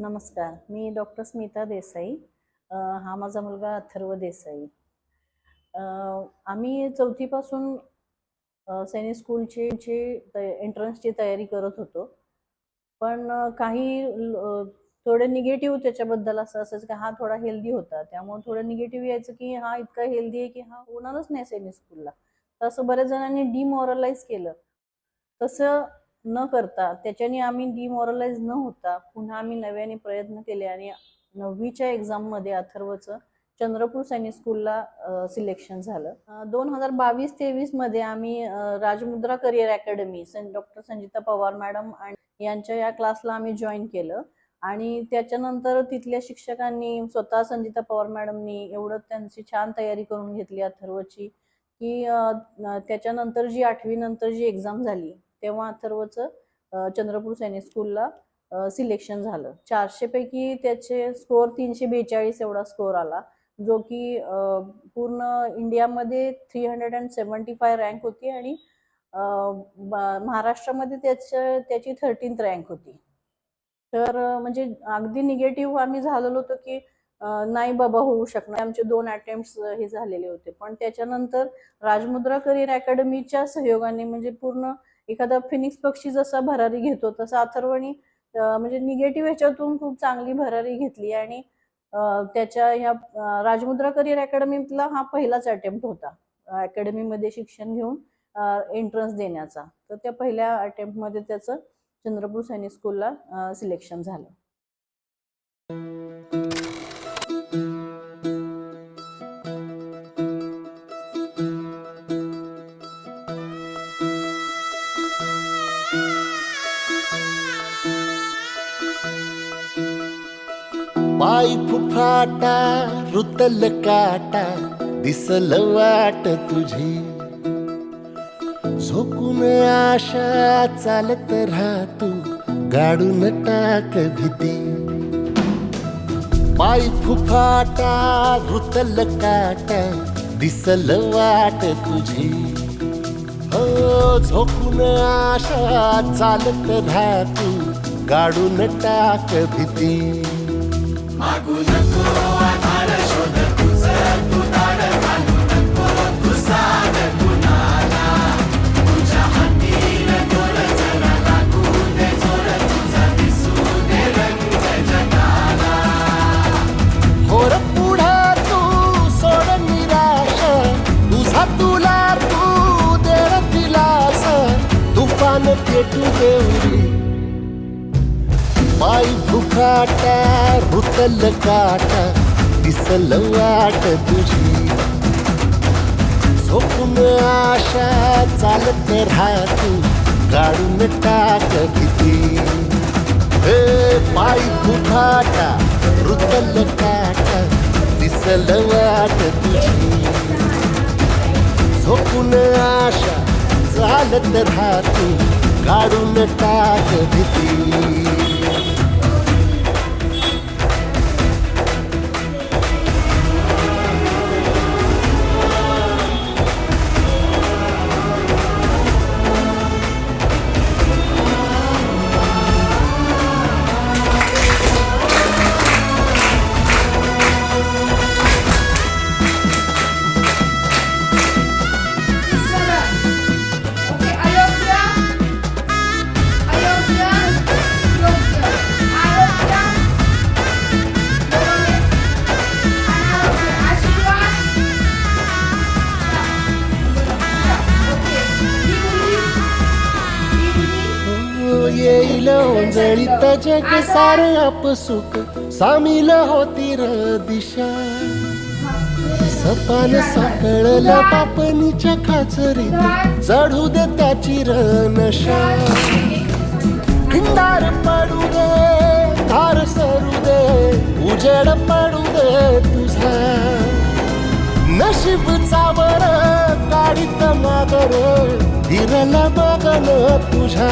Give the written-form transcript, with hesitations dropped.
नमस्कार. मी डॉक्टर स्मिता देसाई. हा माझा मुलगा अथर्व देसाई. आम्ही 4थी पासून सैनिक स्कूलची एंट्रन्सची तयारी करत होतो. पण काही थोडे निगेटिव्ह त्याच्याबद्दल असं असायचं की हा थोडा हेल्दी होता. त्यामुळे थोडं निगेटिव्ह यायचं की हा इतका हेल्दी आहे की हा होणारच नाही सैनिक स्कूलला. तर असं बऱ्याच जणांनी डिमोरलाइज केलं. तसं न करता त्याच्याने आम्ही डिमोरलाइज न होता पुन्हा आम्ही नव्याने प्रयत्न केले आणि 9वीच्या एक्झाममध्ये अथर्वचं चंद्रपूर सैनिक स्कूलला सिलेक्शन झालं. 2022-23 मध्ये आम्ही Rajmudra career academy doctor Sanjita Pawar madam आणि यांच्या या क्लासला आम्ही जॉईन केलं आणि त्याच्यानंतर तिथल्या शिक्षकांनी स्वतः संजिता पवार मॅडमनी एवढं त्यांची छान तयारी करून घेतली अथर्वची की त्याच्यानंतर जी 8वी नंतर जी एक्झाम झाली तेव्हा अथर्वचं चंद्रपूर सैनिक स्कूलला सिलेक्शन झालं. 400 पैकी त्याचे स्कोर 342 एवढा स्कोर आला, जो की पूर्ण इंडियामध्ये 375 रँक होती आणि महाराष्ट्रामध्ये त्याची 13th रँक होती. तर म्हणजे अगदी निगेटिव्ह आम्ही झालेलो होतो की नाही बाबा होऊ शकणार. आमचे 2 अटेम्प्ट्स हे झालेले होते. पण त्याच्यानंतर राजमुद्रा करिअर अकॅडमीच्या सहयोगाने म्हणजे पूर्ण एखादा फिनिक्स पक्षी जसा भरारी घेतो तसा अथर्वनी म्हणजे निगेटिव्ह ह्याच्यातून खूप चांगली भरारी घेतली आणि त्याच्या ह्या राजमुद्रा करिअर अकॅडमीतला हा पहिलाच अटेम्प्ट होता अकॅडमीमध्ये शिक्षण घेऊन एंट्रन्स देण्याचा. तर त्या पहिल्या अटेम्प्टमध्ये त्याचं चंद्रपूर सैनिक स्कूलला सिलेक्शन झालं. पाय फुफाटा रुतल काटा दिसल वाट तुझी, झोकून आशा चालत राहतू गाडून टाक भीती. पाय फुफाटा रुतल काटा दिसल वाट तुझी, हो झोकून आशा चालत राहतू गाडून टाक भीती. मागू नको आधार शोध तुझं तू दार घालू नको तू साध कुणाला, तुझ्या हातीन तोर जरा लागू दे जोर तुझा दिसू दे रंग जगाला. होर पुढे तू सोड निराश, तुझा तुला तू दे दिलास, तुफान पेटू देवरी. पाय फुफाटा रुतल काटा दिसल वाट तुझी, झोपून आशा चालत राहतू गाडून टाक भीती. हे पाय फुफाटा रुतल काटा दिसल वाट तुझी, झोपून आशा चालत राहतू गाडून टाक भीती. येईल ओंजळीत जग सारे आपसुक, सामील होती र दिशा. सपान साकळला पापणीच्या खाचरीत चढू दे त्याची र नशा. खिंडार पडू दे धार सरू दे उजेड पडू दे तुझा, नशीबचा वर काढीत मागर हिरल बघन तुझ्या.